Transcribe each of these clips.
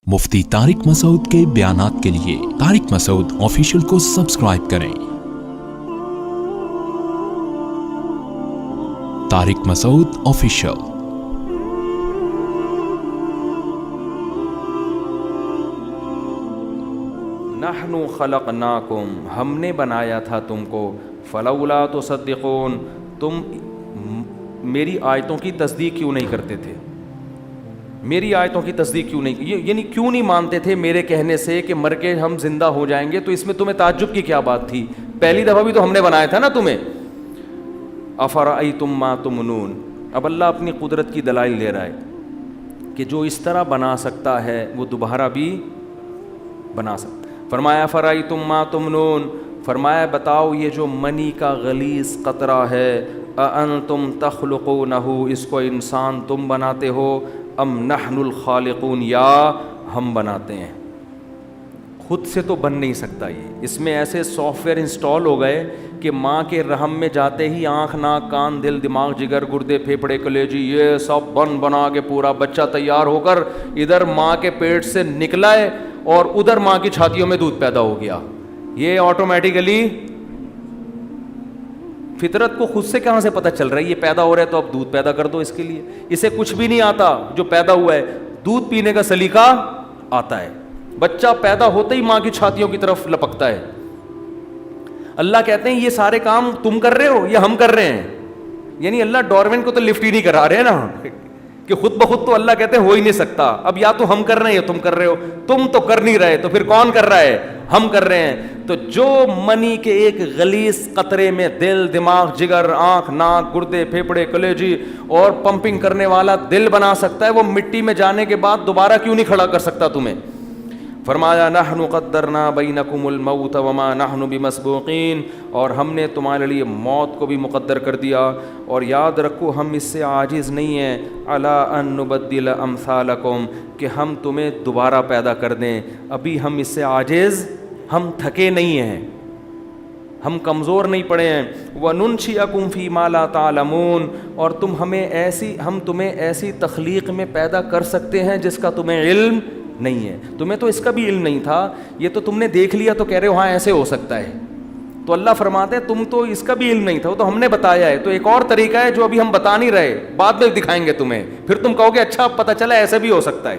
مفتی طارق مسعود کے بیانات کے لیے طارق مسعود آفیشیل کو سبسکرائب کریں۔ طارق مسعود آفیشیل۔ نحن خلقناکم، ہم نے بنایا تھا تم کو، فلولا تصدقون، تم میری آیتوں کی تصدیق کیوں نہیں کرتے تھے؟ میری آیتوں کی تصدیق کیوں نہیں، یعنی کیوں نہیں مانتے تھے میرے کہنے سے کہ مر کے ہم زندہ ہو جائیں گے؟ تو اس میں تمہیں تعجب کی کیا بات تھی؟ پہلی دفعہ بھی تو ہم نے بنایا تھا نا تمہیں۔ افرأیتم ما تمنون، اب اللہ اپنی قدرت کی دلائل دے رہا ہے کہ جو اس طرح بنا سکتا ہے وہ دوبارہ بھی بنا سکتا ہے۔ فرمایا افرأیتم ما تمنون، فرمایا بتاؤ یہ جو منی کا غلیظ قطرہ ہے، اانتم تخلقونہ، اس کو انسان تم بناتے ہو، ام نحن الخالقون، یا ہم بناتے ہیں؟ خود سے تو بن نہیں سکتا یہ، اس میں ایسے سافٹ ویئر انسٹال ہو گئے کہ ماں کے رحم میں جاتے ہی آنکھ ناک کان دل دماغ جگر گردے پھیپھڑے کلیجی یہ سب بنا کے پورا بچہ تیار ہو کر ادھر ماں کے پیٹ سے نکلا ہے اور ادھر ماں کی چھاتیوں میں دودھ پیدا ہو گیا۔ یہ آٹومیٹیکلی فطرت کو خود سے کہاں سے پتہ چل رہا ہے یہ پیدا ہو رہا ہے تو اب دودھ پیدا کر دو اس کے لیے؟ اسے کچھ بھی نہیں آتا، جو پیدا ہوا ہے دودھ پینے کا سلیقہ آتا ہے، بچہ پیدا ہوتے ہی ماں کی چھاتیوں کی طرف لپکتا ہے۔ اللہ کہتے ہیں یہ سارے کام تم کر رہے ہو یا ہم کر رہے ہیں؟ یعنی اللہ ڈاروین کو تو لفٹ ہی نہیں کرا رہے نا، کہ خود بخود تو اللہ کہتے ہیں ہو ہی نہیں سکتا، اب یا تو ہم کر رہے ہیں یا تم کر رہے ہو، تم تو کر نہیں رہے تو پھر کون کر رہا ہے؟ ہم کر رہے ہیں۔ تو جو منی کے ایک غلیظ قطرے میں دل دماغ جگر آنکھ ناک گردے پھیپھڑے کلیجی اور پمپنگ کرنے والا دل بنا سکتا ہے، وہ مٹی میں جانے کے بعد دوبارہ کیوں نہیں کھڑا کر سکتا تمہیں؟ فرمایا نحن قدرنا بینکم الموت وما نحن بمسبوقین، اور ہم نے تمہارے لیے موت کو بھی مقدر کر دیا، اور یاد رکھو ہم اس سے عاجز نہیں ہیں، علی ان نبدل امثالکم، کہ ہم تمہیں دوبارہ پیدا کر دیں۔ ابھی ہم اس سے عاجز، ہم تھکے نہیں ہیں، ہم کمزور نہیں پڑے ہیں۔ وَنُنْشِئَكُمْ فِي مَا لَا تَعْلَمُونَ، اور ہم تمہیں ایسی تخلیق میں پیدا کر سکتے ہیں جس کا تمہیں علم نہیں ہے۔ تمہیں تو اس کا بھی علم نہیں تھا، یہ تو تم نے دیکھ لیا تو کہہ رہے ہو ہاں ایسے ہو سکتا ہے۔ تو اللہ فرماتے ہیں تم تو اس کا بھی علم نہیں تھا، وہ تو ہم نے بتایا ہے، تو ایک اور طریقہ ہے جو ابھی ہم بتا نہیں رہے، بعد میں دکھائیں گے تمہیں، پھر تم کہو گے اچھا اب پتہ چلا ایسے بھی ہو سکتا ہے۔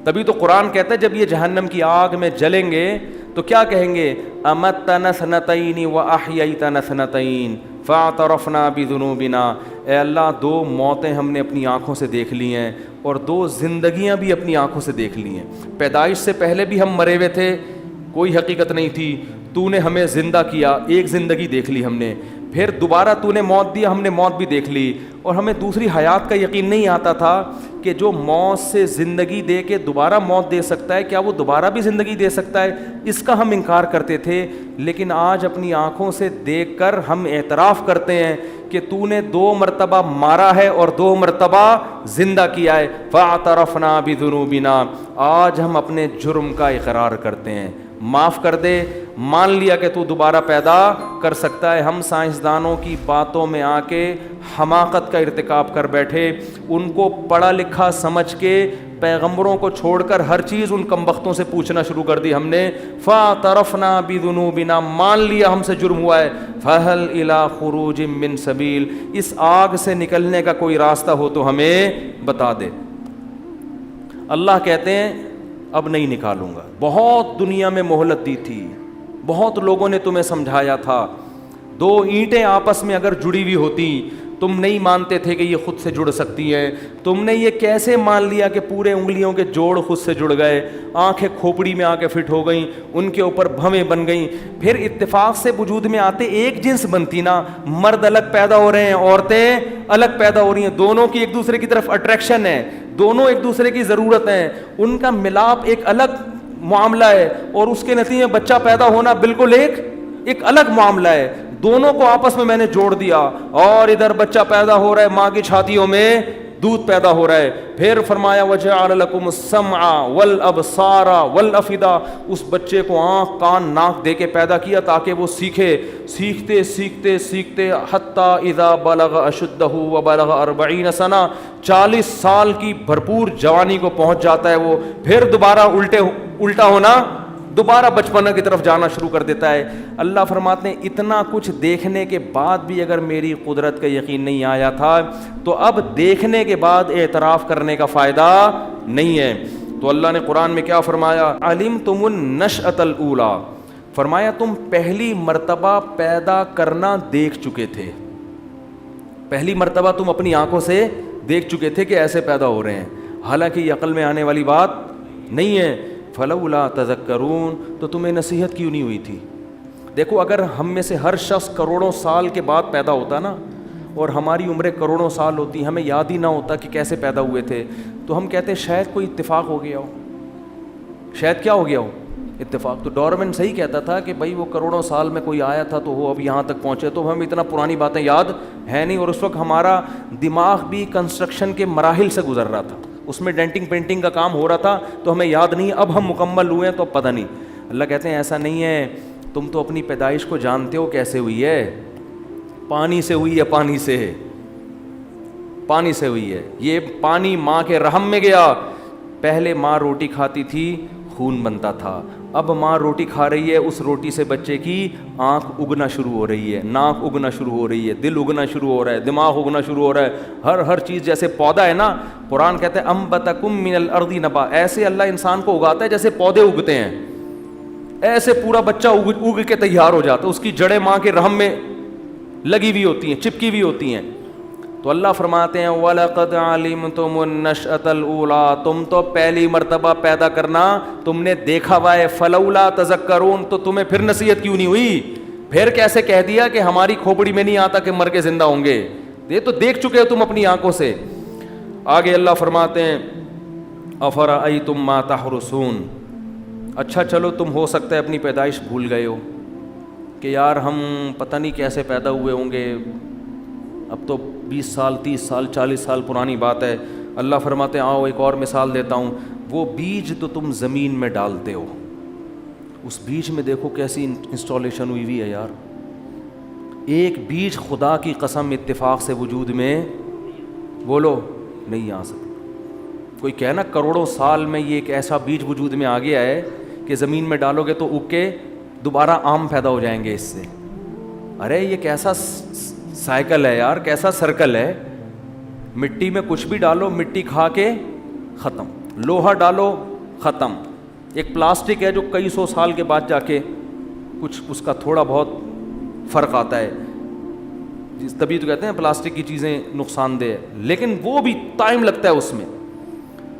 تبھی تو قرآن کہتا ہے جب یہ جہنم کی آگ میں جلیں گے تو کیا کہیں گے؟ امتنا سنتین واحییتنا سنتین فاعترفنا بذنوبنا، اے اللہ دو موتیں ہم نے اپنی آنکھوں سے دیکھ لی ہیں اور دو زندگیاں بھی اپنی آنکھوں سے دیکھ لی ہیں۔ پیدائش سے پہلے بھی ہم مرے ہوئے تھے، کوئی حقیقت نہیں تھی، تو نے ہمیں زندہ کیا، ایک زندگی دیکھ لی ہم نے، پھر دوبارہ تو نے موت دی، ہم نے موت بھی دیکھ لی، اور ہمیں دوسری حیات کا یقین نہیں آتا تھا کہ جو موت سے زندگی دے کے دوبارہ موت دے سکتا ہے، کیا وہ دوبارہ بھی زندگی دے سکتا ہے؟ اس کا ہم انکار کرتے تھے، لیکن آج اپنی آنکھوں سے دیکھ کر ہم اعتراف کرتے ہیں کہ تو نے 2 مرتبہ مارا ہے اور 2 مرتبہ زندہ کیا ہے۔ فاعترفنا بذنوبنا، آج ہم اپنے جرم کا اقرار کرتے ہیں، معاف کر دے، مان لیا کہ تو دوبارہ پیدا کر سکتا ہے۔ ہم سائنسدانوں کی باتوں میں آ کے حماقت کا ارتکاب کر بیٹھے، ان کو پڑھا لکھا سمجھ کے پیغمبروں کو چھوڑ کر ہر چیز ان کمبختوں سے پوچھنا شروع کر دی ہم نے۔ فاعترفنا بذنوبنا، مان لیا ہم سے جرم ہوا ہے، فہل الی خروج من سبیل، اس آگ سے نکلنے کا کوئی راستہ ہو تو ہمیں بتا دے۔ اللہ کہتے ہیں اب نہیں نکالوں گا، بہت دنیا میں مہلت دی تھی، بہت لوگوں نے تمہیں سمجھایا تھا، 2 اینٹیں آپس میں اگر جڑی ہوئی ہوتی، تم نہیں مانتے تھے کہ یہ خود سے جڑ سکتی ہیں، تم نے یہ کیسے مان لیا کہ پورے انگلیوں کے جوڑ خود سے جڑ گئے، آنکھیں کھوپڑی میں آ کے فٹ ہو گئیں، ان کے اوپر بھویں بن گئیں، پھر اتفاق سے وجود میں آتے ایک جنس بنتی نا، مرد الگ پیدا ہو رہے ہیں، عورتیں الگ پیدا ہو رہی ہیں، دونوں کی ایک دوسرے کی طرف اٹریکشن ہے، دونوں ایک دوسرے کی ضرورت ہیں، ان کا ملاپ ایک الگ معاملہ ہے، اور اس کے نتیجے میں بچہ پیدا ہونا بالکل ایک الگ معاملہ ہے۔ دونوں کو آپس میں نے جوڑ دیا، اور ادھر بچہ پیدا ہو رہا ہے ماں کی چھاتیوں میں دودھ پیدا ہو رہا ہے. پھر فرمایا وجعل لکم السمع والابصار والافئدہ, اس بچے کو آنکھ کان ناک دے کے پیدا کیا تاکہ وہ سیکھے. سیکھتے سیکھتے سیکھتے حتی اذا بلغ اشدہ وبلغ 40 سنہ, 40 سال کی بھرپور جوانی کو پہنچ جاتا ہے وہ, پھر دوبارہ الٹا ہونا, دوبارہ بچپنا کی طرف جانا شروع کر دیتا ہے. اللہ فرماتے ہیں اتنا کچھ دیکھنے کے بعد بھی اگر میری قدرت کا یقین نہیں آیا تھا تو اب دیکھنے کے بعد اعتراف کرنے کا فائدہ نہیں ہے. تو اللہ نے قرآن میں کیا فرمایا, علمتم النشأۃ الاولیٰ, فرمایا تم پہلی مرتبہ پیدا کرنا دیکھ چکے تھے, پہلی مرتبہ تم اپنی آنکھوں سے دیکھ چکے تھے کہ ایسے پیدا ہو رہے ہیں, حالانکہ یہ عقل میں آنے والی بات نہیں ہے. فلولا تذکرون, تو تمہیں نصیحت کیوں نہیں ہوئی تھی؟ دیکھو اگر ہم میں سے ہر شخص کروڑوں سال کے بعد پیدا ہوتا نا, اور ہماری عمریں کروڑوں سال ہوتی, ہمیں یاد ہی نہ ہوتا کہ کیسے پیدا ہوئے تھے, تو ہم کہتے ہیں شاید کوئی اتفاق ہو گیا ہو, شاید کیا ہو گیا ہو, اتفاق. تو ڈارون صحیح کہتا تھا کہ بھائی وہ کروڑوں سال میں کوئی آیا تھا تو وہ اب یہاں تک پہنچے, تو ہمیں اتنا پرانی باتیں یاد ہے نہیں, اور اس وقت ہمارا دماغ بھی کنسٹرکشن کے مراحل سے گزر رہا تھا, اس میں ڈینٹنگ پینٹنگ کا کام ہو رہا تھا, تو ہمیں یاد نہیں. اب ہم مکمل ہوئے ہیں تو پتہ نہیں. اللہ کہتے ہیں ایسا نہیں ہے, تم تو اپنی پیدائش کو جانتے ہو کیسے ہوئی ہے, پانی سے ہوئی ہے, پانی سے ہوئی ہے. یہ پانی ماں کے رحم میں گیا. پہلے ماں روٹی کھاتی تھی, خون بنتا تھا, اب ماں روٹی کھا رہی ہے, اس روٹی سے بچے کی آنکھ اگنا شروع ہو رہی ہے, ناک اگنا شروع ہو رہی ہے, دل اگنا شروع ہو رہا ہے, دماغ اگنا شروع ہو رہا ہے, ہر چیز جیسے پودا ہے نا, قرآن کہتے ہیں انبتکم من الارض نبا, ایسے اللہ انسان کو اگاتا ہے جیسے پودے اگتے ہیں, ایسے پورا بچہ اگ کے تیار ہو جاتا ہے, اس کی جڑیں ماں کے رحم میں لگی ہوئی ہوتی ہیں, چپکی ہوئی ہوتی ہیں. تو اللہ فرماتے ہیں وَلَقَدْ عَلِمْتُمُ النَّشْأَةَ الْأُولَىٰ, تم تو پہلی مرتبہ پیدا کرنا تم نے دیکھا ہوا ہے. فَلَوْلَا تَذَكَّرُونَ, تو تمہیں پھر نصیحت کیوں نہیں ہوئی, پھر کیسے کہہ دیا کہ ہماری کھوپڑی میں نہیں آتا کہ مر کے زندہ ہوں گے, یہ تو دیکھ چکے ہو تم اپنی آنکھوں سے. آگے اللہ فرماتے ہیں أَفَرَأَيْتُم مَّا تَحْرُثُونَ, اچھا چلو تم ہو سکتا ہے اپنی پیدائش بھول گئے ہو کہ یار ہم پتہ نہیں کیسے پیدا ہوئے ہوں گے, اب تو 20 سال 30 سال 40 سال پرانی بات ہے. اللہ فرماتے ہیں آؤ ایک اور مثال دیتا ہوں, وہ بیج تو تم زمین میں ڈالتے ہو, اس بیج میں دیکھو کیسی انسٹالیشن ہوئی ہے یار. ایک بیج خدا کی قسم اتفاق سے وجود میں بولو نہیں آ سکتا. کوئی کہنا کروڑوں سال میں یہ ایک ایسا بیج وجود میں آ گیا ہے کہ زمین میں ڈالو گے تو اگ کے دوبارہ آم پیدا ہو جائیں گے اس سے. ارے یہ کیسا سائیکل ہے یار, کیسا سرکل ہے. مٹی میں کچھ بھی ڈالو مٹی کھا کے ختم, لوہا ڈالو ختم. ایک پلاسٹک ہے جو کئی سو سال کے بعد جا کے کچھ اس کا تھوڑا بہت فرق آتا ہے, تبھی تو کہتے ہیں پلاسٹک کی چیزیں نقصان دہ ہے, لیکن وہ بھی ٹائم لگتا ہے اس میں.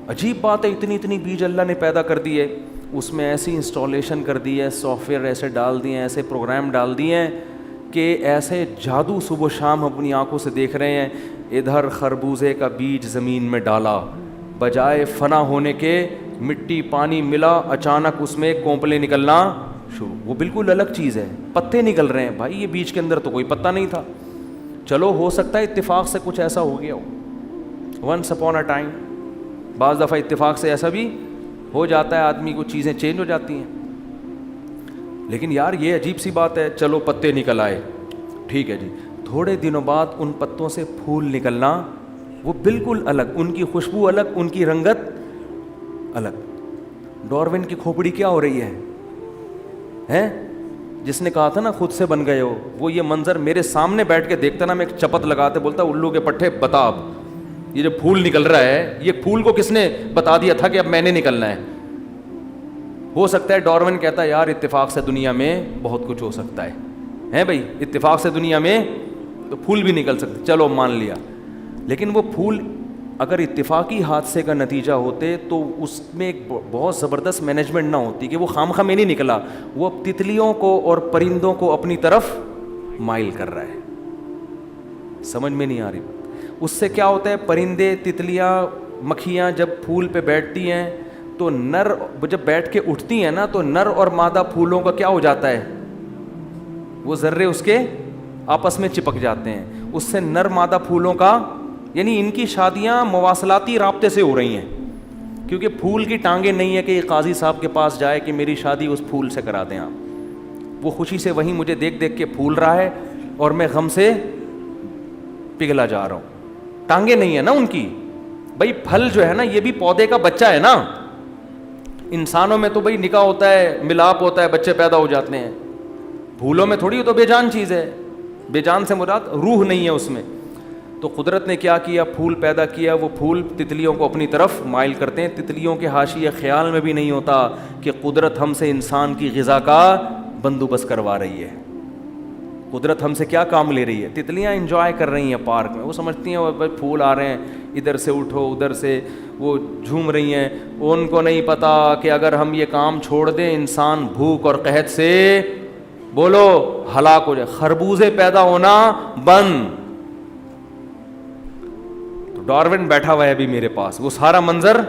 عجیب بات ہے, اتنی بیج اللہ نے پیدا کر دی ہے, اس میں ایسی انسٹالیشن کر دی ہے, سافٹ ویئر ایسے ڈال دیے ہیں, ایسے پروگرام ڈال دیے ہیں کہ ایسے جادو صبح و شام اپنی آنکھوں سے دیکھ رہے ہیں. ادھر خربوزے کا بیج زمین میں ڈالا, بجائے فنا ہونے کے مٹی پانی ملا, اچانک اس میں کونپلے نکلنا شروع. وہ بالکل الگ چیز ہے, پتے نکل رہے ہیں بھائی, یہ بیج کے اندر تو کوئی پتا نہیں تھا. چلو ہو سکتا ہے اتفاق سے کچھ ایسا ہو گیا ہو, ونس اپون اے ٹائم. بعض دفعہ اتفاق سے ایسا بھی ہو جاتا ہے, آدمی کو چیزیں چینج ہو جاتی ہیں. لیکن یار یہ عجیب سی بات ہے, چلو پتے نکل آئے, ٹھیک ہے جی, تھوڑے دنوں بعد ان پتوں سے پھول نکلنا, وہ بالکل الگ, ان کی خوشبو الگ, ان کی رنگت الگ. ڈارون کی کھوپڑی کیا ہو رہی ہے, جس نے کہا تھا نا خود سے بن گئے ہو, وہ یہ منظر میرے سامنے بیٹھ کے دیکھتا نا, میں ایک چپت لگاتے بولتا الو کے پٹھے بتا, اب یہ جو پھول نکل رہا ہے یہ پھول کو کس نے بتا دیا تھا کہ اب میں نے نکلنا ہے. ہو سکتا ہے ڈارون کہتا ہے یار اتفاق سے دنیا میں بہت کچھ ہو سکتا ہے بھائی, اتفاق سے دنیا میں تو پھول بھی نکل سکتے, چلو مان لیا. لیکن وہ پھول اگر اتفاقی حادثے کا نتیجہ ہوتے تو اس میں ایک بہت زبردست مینجمنٹ نہ ہوتی کہ وہ خامخواہ میں نہیں نکلا, وہ اب تتلیوں کو اور پرندوں کو اپنی طرف مائل کر رہا ہے. سمجھ میں نہیں آ رہی. اس سے کیا ہوتا ہے, پرندے تتلیاں مکھیاں جب پھول پہ بیٹھتی ہیں تو نر جب بیٹھ کے اٹھتی ہیں نا تو نر اور مادہ پھولوں کا کیا ہو جاتا ہے, وہ ذرے اس کے آپس میں چپک جاتے ہیں, اس سے نر مادہ پھولوں کا یعنی ان کی شادیاں مواصلاتی رابطے سے ہو رہی ہیں, کیونکہ پھول کی ٹانگیں نہیں ہے کہ یہ قاضی صاحب کے پاس جائے کہ میری شادی اس پھول سے کرا دیں آپ. وہ خوشی سے وہیں مجھے دیکھ دیکھ کے پھول رہا ہے اور میں غم سے پگھلا جا رہا ہوں. ٹانگیں نہیں ہے نا ان کی. بھائی پھل جو ہے نا یہ بھی پودے کا بچہ ہے نا. انسانوں میں تو بھائی نکاح ہوتا ہے, ملاپ ہوتا ہے, بچے پیدا ہو جاتے ہیں. پھولوں میں تھوڑی, تو بے جان چیز ہے. بے جان سے مراد روح نہیں ہے اس میں. تو قدرت نے کیا کیا, پھول پیدا کیا. وہ پھول تتلیوں کو اپنی طرف مائل کرتے ہیں. تتلیوں کے حاشیے خیال میں بھی نہیں ہوتا کہ قدرت ہم سے انسان کی غذا کا بندوبست کروا رہی ہے. قدرت ہم سے کیا کام لے رہی ہے. تتلیاں انجوائے کر رہی ہیں پارک میں, وہ سمجھتی ہیں بھائی پھول آ رہے ہیں, ادھر سے اٹھو ادھر سے, وہ جھوم رہی ہیں. ان کو نہیں پتا کہ اگر ہم یہ کام چھوڑ دیں انسان بھوک اور قحط سے بولو ہلاک ہو جائے. خربوزے پیدا ہونا بند. تو ڈارون بیٹھا ہوا ہے ابھی میرے پاس, وہ سارا منظر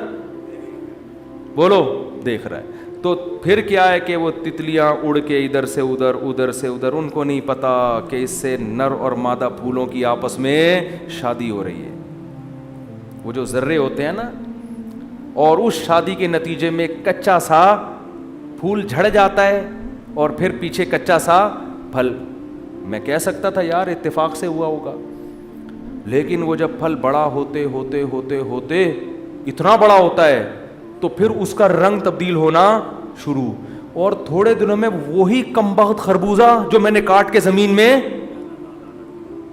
بولو دیکھ رہا ہے. تو پھر کیا ہے کہ وہ تتلیاں اڑ کے ادھر سے ادھر, ادھر سے ادھر. ان کو نہیں پتا کہ اس سے نر اور مادہ پھولوں کی آپس میں شادی ہو رہی ہے. وہ جو ذرے ہوتے ہیں نا, اور اس شادی کے نتیجے میں کچا سا پھول جھڑ جاتا ہے اور پھر پیچھے کچا سا پھل. میں کہہ سکتا تھا یار اتفاق سے ہوا ہوگا, لیکن وہ جب پھل بڑا ہوتے ہوتے ہوتے ہوتے اتنا بڑا ہوتا ہے تو پھر اس کا رنگ تبدیل ہونا شروع, اور تھوڑے دنوں میں وہی کمبخت خربوزہ جو میں نے کاٹ کے زمین میں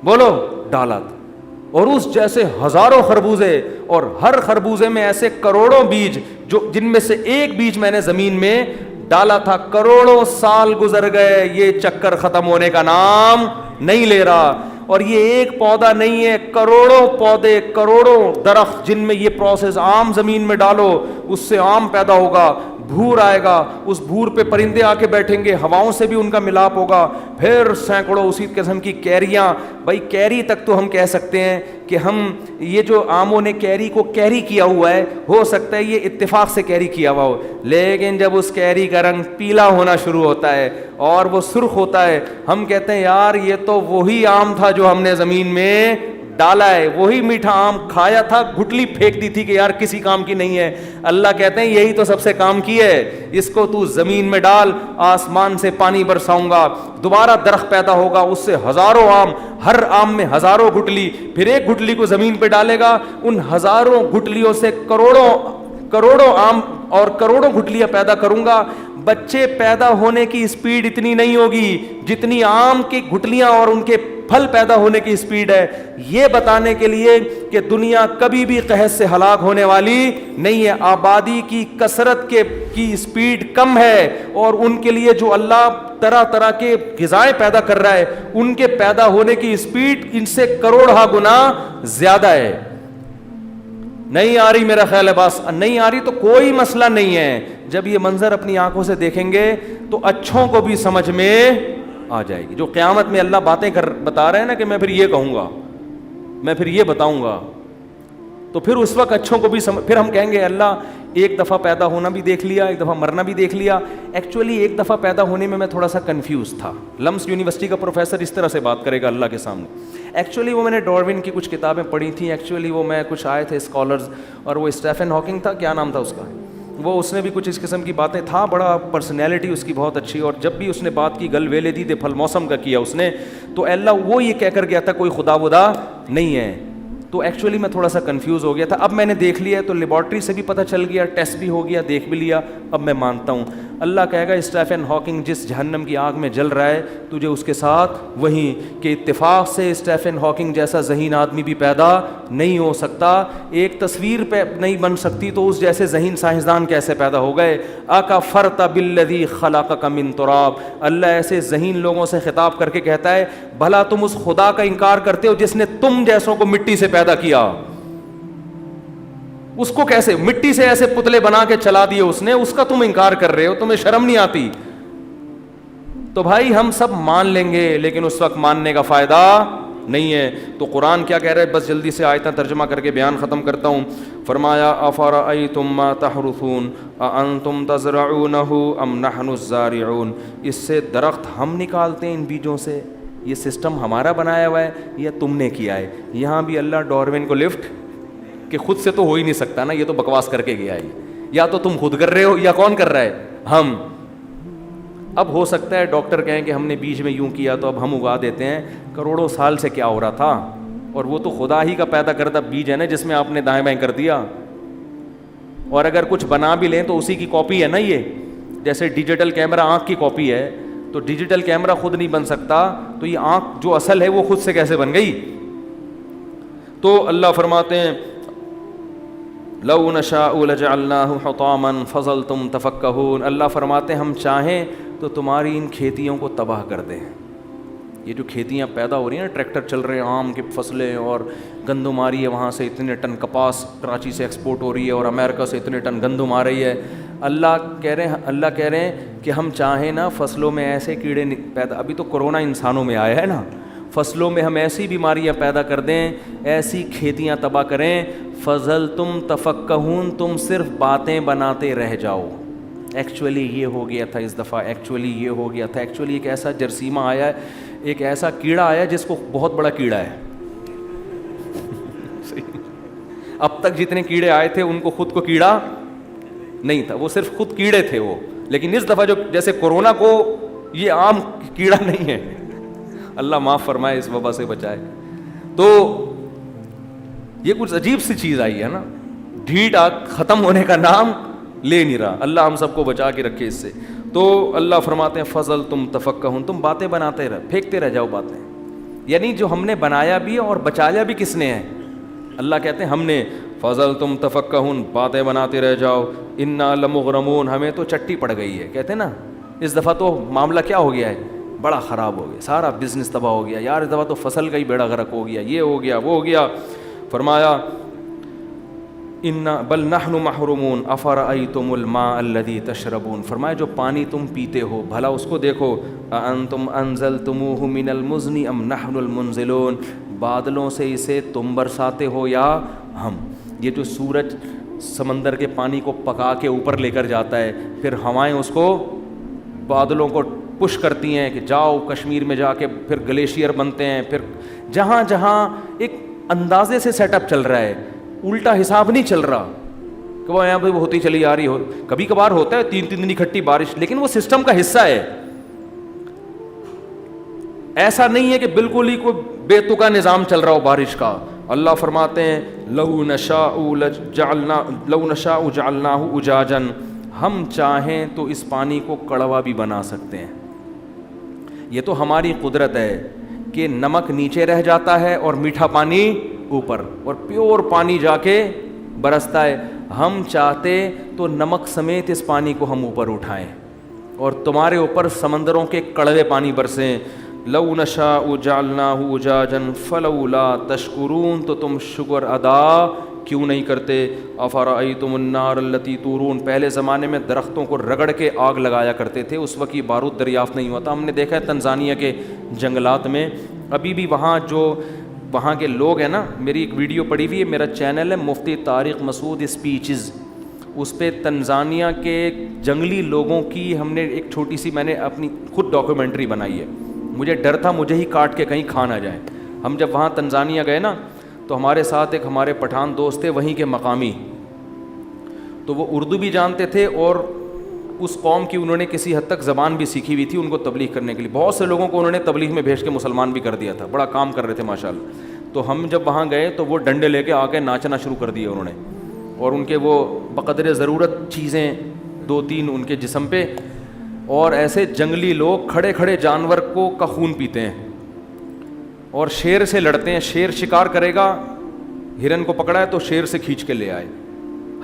بولو ڈالا تھا, اور اس جیسے ہزاروں خربوزے, اور ہر خربوزے میں ایسے کروڑوں بیج, جو جن میں سے ایک بیج میں نے زمین میں ڈالا تھا. کروڑوں سال گزر گئے, یہ چکر ختم ہونے کا نام نہیں لے رہا. اور یہ ایک پودا نہیں ہے, کروڑوں پودے, کروڑوں درخت, جن میں یہ پروسیس. آم زمین میں ڈالو, اس سے آم پیدا ہوگا, بھور آئے گا, اس بھور پہ پرندے آ کے بیٹھیں گے, ہواؤں سے بھی ان کا ملاپ ہوگا, پھر سینکڑوں اسی قسم کی کیریاں. بھائی کیری تک تو ہم کہہ سکتے ہیں کہ ہم یہ جو آموں نے کیری کو کیری کیا ہوا ہے, ہو سکتا ہے یہ اتفاق سے کیری کیا ہوا ہو, لیکن جب اس کیری کا رنگ پیلا ہونا شروع ہوتا ہے اور وہ سرخ ہوتا ہے, ہم کہتے ہیں یار یہ تو وہی آم تھا جو ہم نے زمین میں ڈالا ہے, وہی میٹھا آم کھایا تھا, گھٹلی پھینک دی تھی کہ یار کسی کام کی نہیں ہے. اللہ کہتے ہیں یہی تو سب سے کام کی ہے, اس کو تو زمین میں ڈال, آسمان سے پانی برساؤں گا, دوبارہ درخت پیدا ہوگا, اس سے ہزاروں آم, ہر آم میں ہزاروں گٹلی, پھر ایک گٹلی کو زمین پہ ڈالے گا, ان ہزاروں گٹلیوں سے کروڑوں آم اور کروڑوں گٹلیاں پیدا کروں گا. بچے پیدا ہونے کی اسپیڈ اتنی نہیں ہوگی جتنی آم کی گٹلیاں اور ان کے پھل پیدا ہونے کی اسپیڈ ہے, یہ بتانے کے لیے کہ دنیا کبھی بھی قحط سے ہلاک ہونے والی نہیں ہے. آبادی کی کثرت کی اسپیڈ کم ہے, اور ان کے لیے جو اللہ طرح طرح کے غذائیں پیدا کر رہا ہے, ان کے پیدا ہونے کی اسپیڈ ان سے کروڑہ گنا زیادہ ہے. نہیں آ رہی میرا خیال ہے, بس نہیں آ رہی تو کوئی مسئلہ نہیں ہے. جب یہ منظر اپنی آنکھوں سے دیکھیں گے تو اچھوں کو بھی سمجھ میں آ جائے گی. جو قیامت میں اللہ باتیں بتا رہے ہیں نا کہ میں پھر یہ کہوں گا, میں پھر یہ بتاؤں گا, تو پھر اس وقت اچھوں کو بھی پھر ہم کہیں گے اللہ ایک دفعہ پیدا ہونا بھی دیکھ لیا, ایک دفعہ مرنا بھی دیکھ لیا. ایکچولی ایک دفعہ پیدا ہونے میں تھوڑا سا کنفیوز تھا. لمس یونیورسٹی کا پروفیسر اس طرح سے بات کرے گا اللہ کے سامنے. ایکچولی وہ میں نے ڈارون کی کچھ کتابیں پڑھی تھیں. ایکچولی وہ میں کچھ آئے تھے اسکالرز, اور وہ اسٹیفن ہاکنگ تھا, کیا نام تھا اس کا, وہ اس نے بھی کچھ اس قسم کی باتیں تھا, بڑا پرسنالٹی اس کی بہت اچھی. اور جب بھی اس نے بات کی گل ویلے دی دے پھل موسم کا کیا اس نے, تو اللہ وہ یہ کہہ کر گیا تھا کوئی خدا ودا نہیں ہے. تو ایکچولی میں تھوڑا سا کنفیوز ہو گیا تھا. اب میں نے دیکھ لیا, تو لیبارٹری سے بھی پتہ چل گیا, ٹیسٹ بھی ہو گیا, دیکھ بھی لیا, اب میں مانتا ہوں. اللہ کہے گا اسٹیفن ہاکنگ جس جہنم کی آگ میں جل رہا ہے تجھے اس کے ساتھ وہیں, کہ اتفاق سے اسٹیفن ہاکنگ جیسا ذہین آدمی بھی پیدا نہیں ہو سکتا, ایک تصویر پہ نہیں بن سکتی, تو اس جیسے ذہین سائنسدان کیسے پیدا ہو گئے. اکفرت بالذی خلقک من تراب. اللہ ایسے ذہین لوگوں سے خطاب کر کے کہتا ہے بھلا تم اس خدا کا انکار کرتے ہو جس نے تم جیسوں کو مٹی سے پیدا کیا. اس کو کیسے مٹی سے ایسے پتلے بنا کے چلا دیے اس نے, اس کا تم انکار کر رہے ہو, تمہیں شرم نہیں آتی. تو بھائی ہم سب مان لیں گے, لیکن اس وقت ماننے کا فائدہ نہیں ہے. تو قرآن کیا کہہ رہا ہے, بس جلدی سے آیتیں ترجمہ کر کے بیان ختم کرتا ہوں. فرمایا افرأیتم ما تحرثون اانتم تزرعونہ ام نحن الزارعون. اس سے درخت ہم نکالتے ہیں ان بیجوں سے یہ سسٹم ہمارا بنایا ہوا ہے یا تم نے کیا ہے؟ یہاں بھی اللہ ڈارون کو لفٹ کہ خود سے تو ہو ہی نہیں سکتا نا, یہ تو بکواس کر کے گیا ہے, یا تو تم خود کر رہے ہو یا کون کر رہا ہے؟ ہم. اب ہو سکتا ہے ڈاکٹر کہیں کہ ہم نے بیچ میں یوں کیا تو اب ہم اگا دیتے ہیں, کروڑوں سال سے کیا ہو رہا تھا, اور وہ تو خدا ہی کا پیدا کردہ بیج ہے نا جس میں آپ نے دائیں بائیں کر دیا. اور اگر کچھ بنا بھی لیں تو اسی کی کاپی ہے نا یہ, جیسے ڈیجیٹل کیمرہ آنکھ کی کاپی ہے, تو ڈیجیٹل کیمرہ خود نہیں بن سکتا, تو یہ آنکھ جو اصل ہے وہ خود سے کیسے بن گئی؟ تو اللہ فرماتے ہیں لو نشاء لجعلناہ حطاما فظلتم تفکہون, اللہ فرماتے ہیں ہم چاہیں تو تمہاری ان کھیتیوں کو تباہ کر دیں. یہ جو کھیتیاں پیدا ہو رہی ہیں نا, ٹریکٹر چل رہے ہیں, آم کی فصلیں, اور گندم آ رہی ہے وہاں سے اتنے ٹن کپاس کراچی سے ایکسپورٹ ہو رہی ہے, اور امریکہ سے اتنے ٹن گندم آ رہی ہے. اللہ کہہ رہے ہیں کہ ہم چاہیں نا فصلوں میں ایسے کیڑے پیدا, ابھی تو کرونا انسانوں میں آیا ہے نا, فصلوں میں ہم ایسی بیماریاں پیدا کر دیں, ایسی کھیتیاں تباہ کریں, فضلتم تفکہون, تم صرف باتیں بناتے رہ جاؤ. ایکچولی یہ ہو گیا تھا اس دفعہ, ایکچولی یہ ہو گیا تھا, ایکچولی ایک ایسا جرثیمہ آیا ہے, ایک ایسا کیڑا آیا جس کو بہت بڑا کیڑا ہے. اب تک جتنے کیڑے آئے تھے ان کو خود کو کیڑا نہیں تھا, وہ صرف خود کیڑے تھے وہ, لیکن اس دفعہ جو جیسے کورونا کو یہ عام کیڑا نہیں ہے, اللہ معاف فرمائے اس وبا سے بچائے. تو یہ کچھ عجیب سی چیز آئی ہے نا, ڈھیٹ ختم ہونے کا نام لے نہیں رہا, اللہ ہم سب کو بچا کے رکھے اس سے. تو اللہ فرماتے ہیں فضل تم تفکہون, تم باتیں بناتے رہ, پھینکتے رہ جاؤ باتیں, یعنی جو ہم نے بنایا بھی اور بچایا بھی کس نے ہے؟ اللہ کہتے ہیں ہم نے. فضل تم تفکہون, باتیں بناتے رہ جاؤ. انا لمغرمون, ہمیں تو چٹی پڑ گئی ہے. کہتے ہیں نا اس دفعہ تو معاملہ کیا ہو گیا ہے, بڑا خراب ہو گیا, سارا بزنس تباہ ہو گیا یار, اس دفعہ تو فصل کا ہی بیڑا غرق ہو گیا, یہ ہو گیا وہ ہو گیا. فرمایا بل نحن محرومون افرأیتم الماء الذی تشربون, فرمایا جو پانی تم پیتے ہو بھلا اس کو دیکھو, اانتم انزلتموہ من المزن ام نحن المنزلون, بادلوں سے اسے تم برساتے ہو یا ہم. یہ جو سورج سمندر کے پانی کو پکا کے اوپر لے کر جاتا ہے, پھر ہوائیں اس کو بادلوں کو پش کرتی ہیں کہ جاؤ کشمیر میں جا کے, پھر گلیشیئر بنتے ہیں, پھر جہاں جہاں ایک اندازے سے سیٹ اپ چل رہا ہے, الٹا حساب نہیں چل رہا کہ وہ یہاں پہ ہوتی چلی آ رہی ہو. کبھی کبھار ہوتا ہے 3 دن اکٹھی بارش, لیکن وہ سسٹم کا حصہ ہے. ایسا نہیں ہے کہ بالکل ہی کوئی بے تکا نظام چل رہا ہو بارش کا. اللہ فرماتے ہیں لو نشاء جعلناہ اجاجا, ہم چاہیں تو اس پانی کو کڑوا بھی بنا سکتے ہیں. یہ تو ہماری قدرت ہے کہ نمک نیچے رہ جاتا ہے اور میٹھا پانی اوپر, اور پیور پانی جا کے برستا ہے. ہم چاہتے تو نمک سمیت اس پانی کو ہم اوپر اٹھائیں اور تمہارے اوپر سمندروں کے کڑوے پانی برسیں. لو نشاء جعلناہ اجاجا فلولا تشکرون, تو تم شکر ادا کیوں نہیں کرتے. افرأیتم النار التی تورون, پہلے زمانے میں درختوں کو رگڑ کے آگ لگایا کرتے تھے, اس وقت یہ بارود دریافت نہیں ہوا تھا. ہم نے دیکھا ہے تنزانیہ کے جنگلات میں ابھی بھی وہاں جو وہاں کے لوگ ہیں نا, میری ایک ویڈیو پڑی ہوئی ہے, میرا چینل ہے مفتی طارق مسعود اسپیچز, اس پہ تنزانیہ کے جنگلی لوگوں کی ہم نے ایک چھوٹی سی, میں نے اپنی خود ڈاکیومنٹری بنائی ہے. مجھے ڈر تھا مجھے ہی کاٹ کے کہیں کھا نہ جائیں. ہم جب وہاں تنزانیہ گئے نا تو ہمارے ساتھ ایک ہمارے پٹھان دوست تھے وہیں کے مقامی, تو وہ اردو بھی جانتے تھے اور اس قوم کی انہوں نے کسی حد تک زبان بھی سیکھی ہوئی تھی ان کو تبلیغ کرنے کے لیے. بہت سے لوگوں کو انہوں نے تبلیغ میں بھیج کے مسلمان بھی کر دیا تھا, بڑا کام کر رہے تھے ماشاءاللہ. تو ہم جب وہاں گئے تو وہ ڈنڈے لے کے آ کے ناچنا شروع کر دیے انہوں نے, اور ان کے وہ بقدر ضرورت چیزیں 2-3 ان کے جسم پہ, اور ایسے جنگلی لوگ کھڑے کھڑے جانور کا خون پیتے ہیں اور شیر سے لڑتے ہیں. شیر شکار کرے گا, ہرن کو پکڑا ہے تو شیر سے کھینچ کے لے آئے.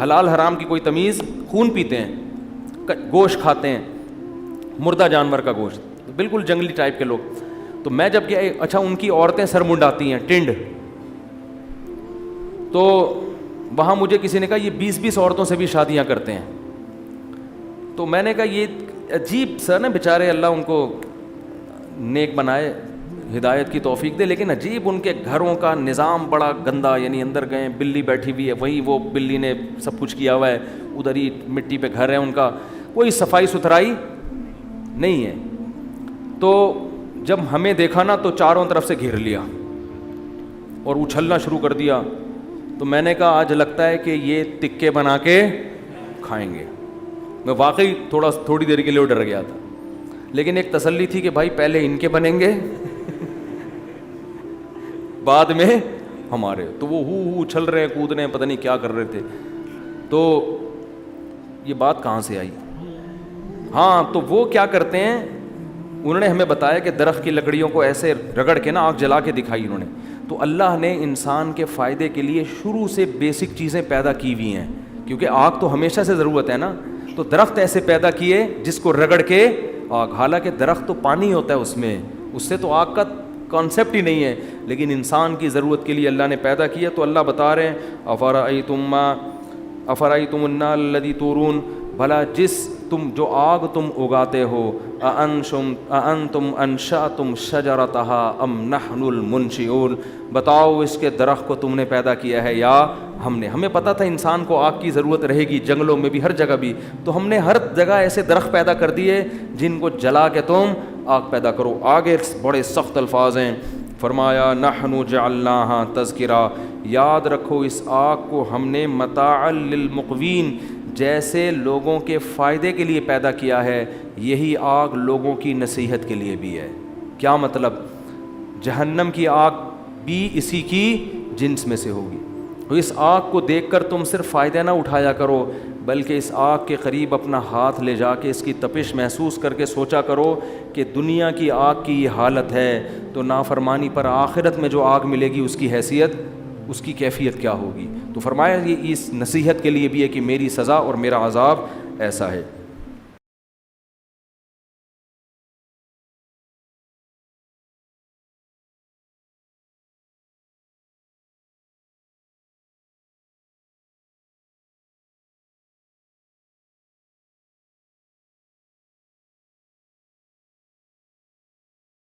حلال حرام کی کوئی تمیز, خون پیتے ہیں, گوشت کھاتے ہیں, مردہ جانور کا گوشت, بالکل جنگلی ٹائپ کے لوگ. تو میں جب گیا, اچھا ان کی عورتیں سر منڈاتی ہیں, ٹنڈ. تو وہاں مجھے کسی نے کہا یہ 20-20 عورتوں سے بھی شادیاں کرتے ہیں. تو میں نے کہا یہ عجیب سر نا, بیچارے اللہ ان کو نیک بنائے, ہدایت کی توفیق دے, لیکن عجیب ان کے گھروں کا نظام بڑا گندا. یعنی اندر گئے, بلی بیٹھی ہوئی ہے, وہیں وہ بلی نے سب کچھ کیا ہوا ہے, ادھر ہی مٹی پہ گھر ہے ان کا, کوئی صفائی ستھرائی نہیں ہے. تو جب ہمیں دیکھا نا تو چاروں طرف سے گھیر لیا اور اچھلنا شروع کر دیا. تو میں نے کہا آج لگتا ہے کہ یہ تکے بنا کے کھائیں گے. میں واقعی تھوڑی دیر کے لیے ڈر گیا تھا, لیکن ایک تسلی تھی کہ بھائی پہلے ان کے بنیں گے بعد میں ہمارے. تو وہ ہو اچھل رہے ہیں, کود رہے ہیں, پتہ نہیں کیا کر رہے تھے. تو یہ بات کہاں سے آئی؟ ہاں, تو وہ کیا کرتے ہیں, انہوں نے ہمیں بتایا کہ درخت کی لکڑیوں کو ایسے رگڑ کے نا آگ جلا کے دکھائی انہوں نے. تو اللہ نے انسان کے فائدے کے لیے شروع سے بیسک چیزیں پیدا کی ہوئی ہیں, کیونکہ آگ تو ہمیشہ سے ضرورت ہے نا. تو درخت ایسے پیدا کیے جس کو رگڑ کے آگ, حالانکہ درخت تو پانی ہوتا ہے اس میں, اس سے تو آگ کا کانسیپٹ ہی نہیں ہے, لیکن انسان کی ضرورت کے لیے اللہ نے پیدا کیا. تو اللہ بتا رہے ہیں افرأیتم النار الذی تورون, بھلا جس تم جو آگ تم اگاتے ہو, اانتم انشأتم شجرتها ام نحن المنشئون, بتاؤ اس کے درخت کو تم نے پیدا کیا ہے یا ہم نے. ہمیں پتہ تھا انسان کو آگ کی ضرورت رہے گی, جنگلوں میں بھی ہر جگہ بھی, تو ہم نے ہر جگہ ایسے درخت پیدا کر دیے جن کو جلا کے تم آگ پیدا کرو. آگے بڑے سخت الفاظ ہیں, فرمایا نحن جعلناها تذکرہ, یاد رکھو اس آگ کو ہم نے متاعا للمقوین, جیسے لوگوں کے فائدے کے لیے پیدا کیا ہے, یہی آگ لوگوں کی نصیحت کے لیے بھی ہے. کیا مطلب؟ جہنم کی آگ بھی اسی کی جنس میں سے ہوگی. تو اس آگ کو دیکھ کر تم صرف فائدہ نہ اٹھایا کرو, بلکہ اس آگ کے قریب اپنا ہاتھ لے جا کے اس کی تپش محسوس کر کے سوچا کرو کہ دنیا کی آگ کی یہ حالت ہے, تو نافرمانی پر آخرت میں جو آگ ملے گی اس کی حیثیت, اس کی کیفیت کیا ہوگی. تو فرمایا یہ اس نصیحت کے لیے بھی ہے کہ میری سزا اور میرا عذاب ایسا ہے.